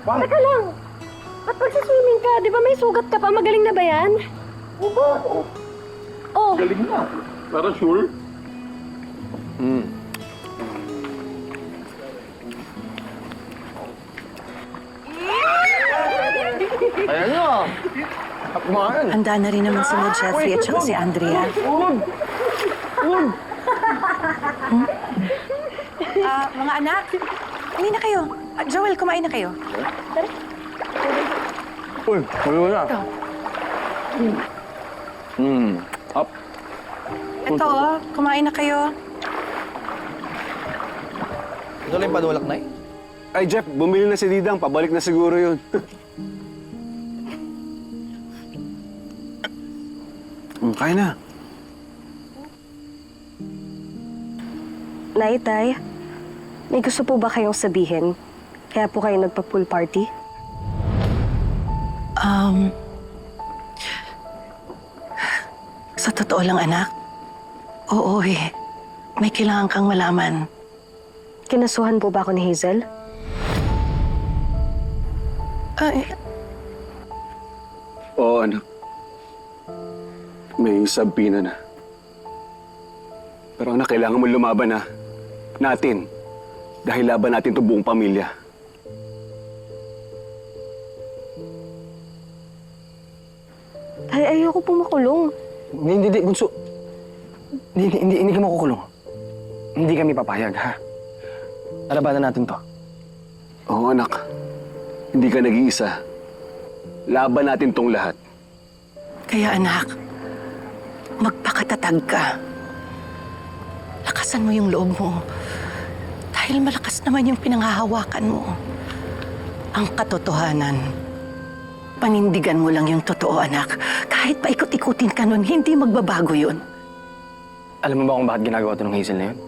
Teka lang. Ba't magsiswimming ka? Di ba may sugat ka pa? Magaling na ba yan? Oo ba? Oo. Oh. Galing na. Para sure. Ayan nyo. Kumain. Handa na rin naman sila Jeffrey at saka si Andrea. Mga anak, kumain na kayo. Joel, kumain na kayo. Uy, kumain na. Up. Ito, kumain na kayo. Ito lang yung panulak na eh. Ay, Jeff, bumili na si Didang. Pabalik na siguro yun. Kaya na. Nay, Tay, may gusto po ba kayong sabihin? Kaya po kayo nagpa-pool party? Sa totoo lang, anak, oo eh. May kailangan kang malaman. Kinasuhan po ba ako ni Hazel? Ay, Oo, anak. May sabina na. Pero anak, kailangan mo lumaban na. Natin. Dahil laban natin itong buong pamilya. Tay, ayoko po makulong. Hindi, Bunso. Hindi ka makukulong. Hindi kami papayag, ha? Lalabanan natin to. Oo, anak. Hindi ka nag-iisa. Laban natin tong lahat. kaya anak, magpakatatag ka. Lakasan mo yung loob mo. Dahil malakas naman yung pinanghahawakan mo. Ang katotohanan, panindigan mo lang yung totoo, anak. Kahit paikot-ikutin ka nun, hindi magbabago yun. Alam mo ba kung bakit ginagawa ito ng Hazel na yun?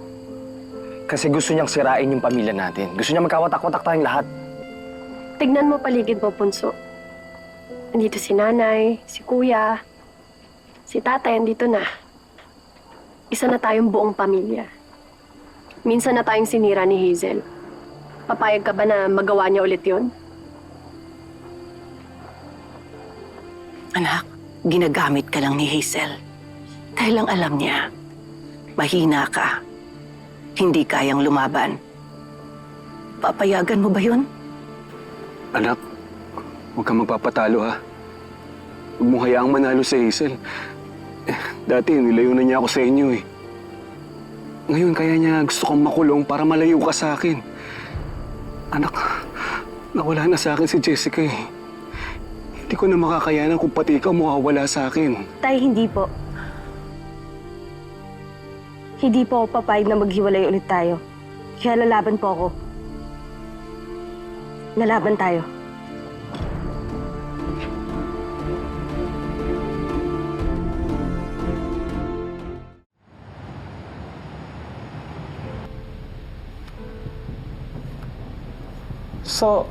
Kasi gusto niyang sirain yung pamilya natin. Gusto niya magkawatak-watak tayong lahat. Tignan mo paligid mo, Punso. Andito si nanay, si kuya, si tatay, andito na. Isa na tayong buong pamilya. Minsan na tayong sinira ni Hazel. Papayag ka ba na magawa niya ulit yon? Anak, ginagamit ka lang ni Hazel. Dahil lang alam niya, mahina ka. Hindi kayang lumaban. Papayagan mo ba yun? Anak, huwag kang magpapatalo, ha? Huwag mo hayaang manalo si Hazel. Dati, nilayo na niya ako sa inyo, eh. Ngayon, kaya niya gusto kong makulong para malayo ka sa akin. Anak, nawala na sa akin si Jessica, eh. Hindi ko na makakayanan kung pati ikaw mawawala sa akin. Tay, hindi po. Hindi po ako papayag na maghiwalay ulit tayo. Kaya lalaban po ako. Lalaban tayo. So,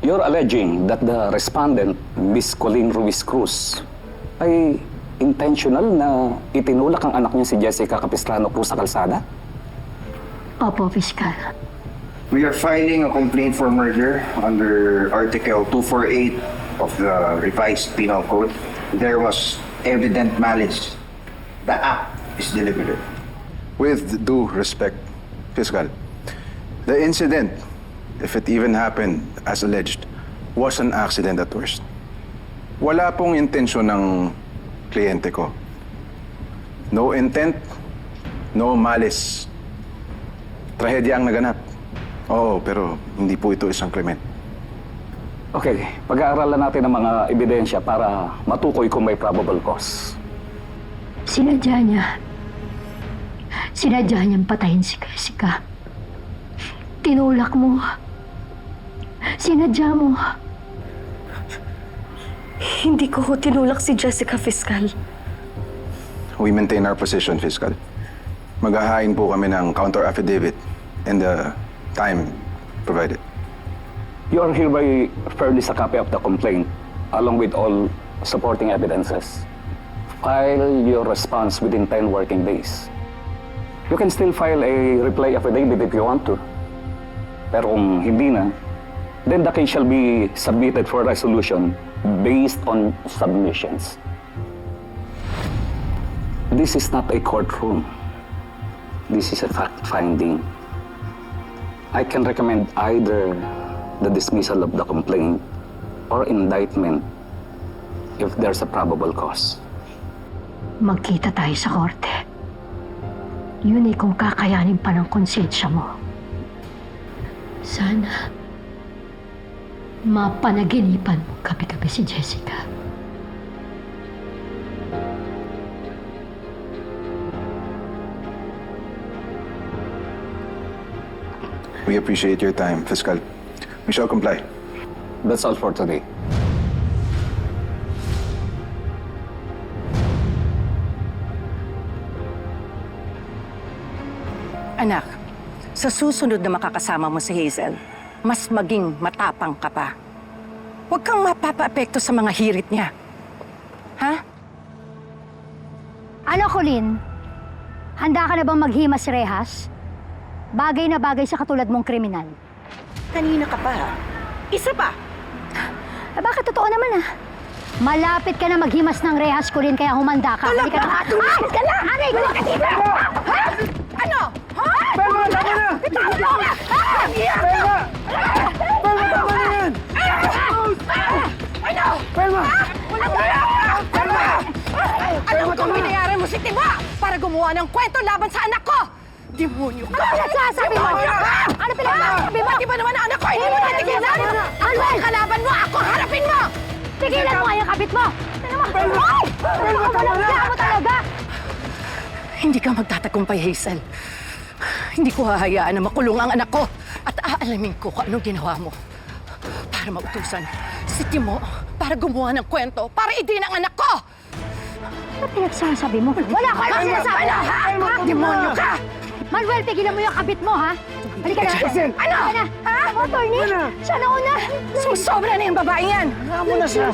you're alleging that the respondent, Miss Colleen Ruiz Cruz, ay intentional na itinulak ang anak niya si Jessica Capistrano Cruz sa kalsada? Opo, Piskal. We are filing a complaint for murder under Article 248 of the Revised Penal Code. There was evident malice. The act is deliberate. With due respect, Fiscal, the incident, if it even happened as alleged, was an accident at worst. Wala pong intensyon ng kliyente ko. No intent, no malice. Trahedya ang naganap. Oo, pero hindi po ito isang krimen. Okay, pag-aaralan natin ang mga ebidensya para matukoy kung may probable cause. Sinadya niya. Sinadya niyang patayin si Jessica. Tinulak mo. Sinadya mo. Hindi ko tinulak si Jessica, Fiscal. We maintain our position, Fiscal. Maghahain po kami ng counter affidavit and the time provided. You are hereby furnished a copy of the complaint along with all supporting evidences. File your response within 10 working days. You can still file a reply affidavit if you want to. Pero kung hindi na, then the case shall be submitted for resolution based on submissions. This is not a courtroom. This is a fact-finding. I can recommend either the dismissal of the complaint or indictment if there's a probable cause. Magkita tayo sa korte. Yun ay kung kakayanin pa ng konsensya mo. Sana mapanaginipan mo gabi-gabi si Jessica. We appreciate your time, Fiscal. We shall comply. That's all for today. Anak, sa susunod na makakasama mo si Hazel, mas maging matapang ka pa. Huwag kang mapapaapekto sa mga hirit niya. Ha? Ano, Colleen? Handa ka na bang maghimas rehas? Bagay na bagay sa katulad mong kriminal. Kanina ka pa, ha? Isa pa! Bakit totoo naman, Malapit ka na maghimas ng rehas, Colleen, kaya humanda ka. Halika na. Alis ka na! Aray! Wala ka dito! Ha? Ano? Ha? Pelma, tama na! Bitawan mo! Pelma! Pelma, tama na yan! Ano? Pelma! Pelma! Alam mo kung binayaran mo si Tiba para gumawa ng kwento laban sa anak ko! Demonyo ka! Ano pinagsasabi mo? Ano pinagsasabi mo? Pati ba naman ang anak ko? Hindi mo natigilan! Ako ang kalaban mo! Ako harapin mo! Tigilan mo nga yung kabit mo! Ay! Walang siya mo talaga! Hindi ka magtatagumpay, Hazel. Hindi ko hahayaan na makulong ang anak ko at aalamin ko kung anong ginawa mo para mautusan si Timo para gumawa ng kwento para idin ang anak ko! Ano pinagsasabi mo? Wala ko alam sinasabi na! Demonyo ka! Manuel, tigilan mo yung kabit mo, ha? Halika na! Ano? Halika na! Ha? Attorney! Siya na una! Sumusobra na yung babae yan! Nga mo na siya.